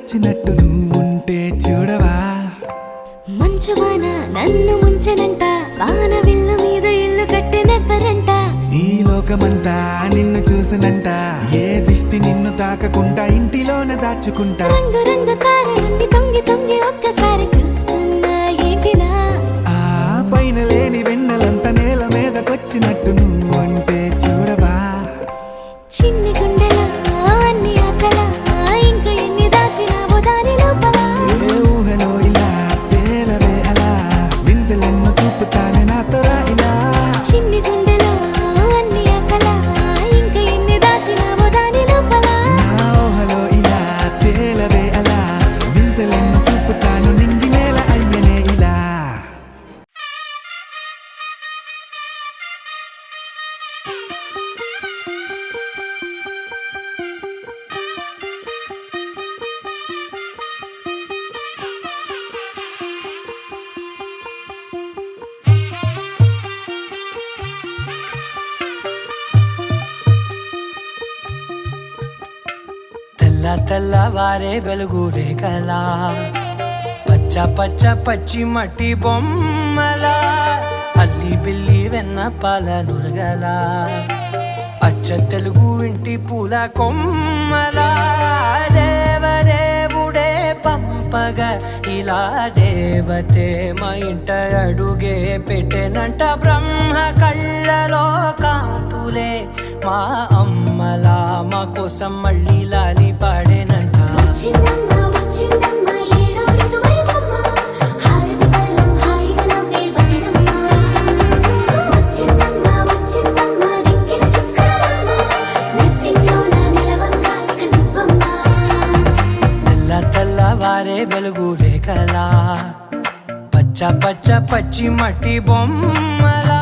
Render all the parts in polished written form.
వచ్చినట్టు నువ్వుంటే చూడవా మంచువాన నన్ను ముంచెనంట వాన విల్లు మీద ఇల్లు కట్టినెవ్వరంట ఈ లోకమంతా నిన్ను చూసినంట ఏ దిష్టి నిన్ను తాకకుండా ఇంటిలోనే దాచుకుంటా రంగు రంగు తారలన్నీ తొంగి తొంగి ఒక్కసారి చూస్తున్నా ఏంటిలా ఆ పైన లేని వెన్నెలంతా నేల మీదకొచ్చినట్టు నువ్వుంటే చూడవా చిన్ని గుండెలా అన్ని ఆశలా ఇంకా ఎన్ని దాచినావో దాని లోపల ఏ ఊహలో ఇలా తేలవే అలా వింతలెన్నో చూపుతానే నాతో రా ఇలా చిన్ని గుండెలో అన్ని ఆశలా ఇంకా ఎన్ని దాచినావో దాని లోపల నా ఊహలో ఇలా తేలవే అలా వింతలెన్నో చూపుతాను నింగి నేల అయ్యనే ఇలా తెల్ల తెల్లవారే వెలుగు రేఖలా పచ్చ పచ్చ పచ్చి మట్టి బొమ్మలా అల్లి బిల్లి వెన్న పాల నురగలా అచ్చ తెలుగు ఇంటి పూల కొమ్మలా దేవదేవుడే పంపగా ఇలా దేవతే మా ఇంట అడుగే పెట్టెనంట బ్రహ్మ కళ్ళలో కాంతులే మా అమ్మలా మా కోసం మళ్ళీ లాలి పాడేనంట వచ్చిందమ్మ వచ్చిందమ్మ ఏడో ఋతువైవమ్మ హారతి పళ్ళం హాయిగా నవ్వే వదినమ్మ వచ్చిందమ్మ వచ్చిందమ్మ నెక్కిన చుక్కలమ్మ నెట్టింట్లోన నిలవంగా ఇక నువ్వమ్మ తెల్ల తెల్లవారే వెలుగు రేఖలా పచ్చ పచ్చ పచ్చి మట్టి బొమ్మలా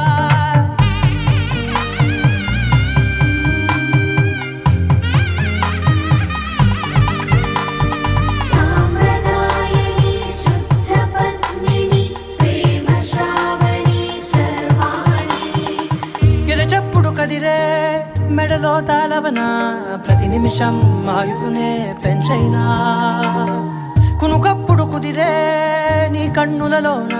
సామ్రదాయని శుద్ధ పద్మిని ప్రేమ శ్రావణి సర్వాణి ఎరచప్పుడు కదిరే మెడలో తాళవన ప్రతి నిమిషం ఆయుధునే పెంచైనా కునుకప్పుడు కుదిరే నీ కన్నులలోన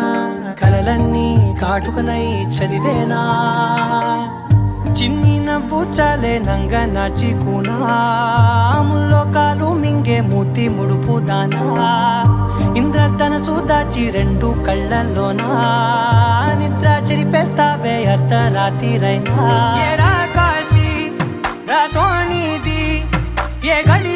కలలన్నీ కాటుకనై చదివేనా చిన్ని నవ్వు చాలే నంగ నాచి కూనాముల్లో కాలు మింగే మూతి ముడుపు దానా ఇంద్రధనసు దాచి రెండు కళ్ళల్లోనా నిద్ర చెరిపేస్తావే అర్ధరాత్రిరైనా ఏడా కాశీ రాసోనిది ఏ గడి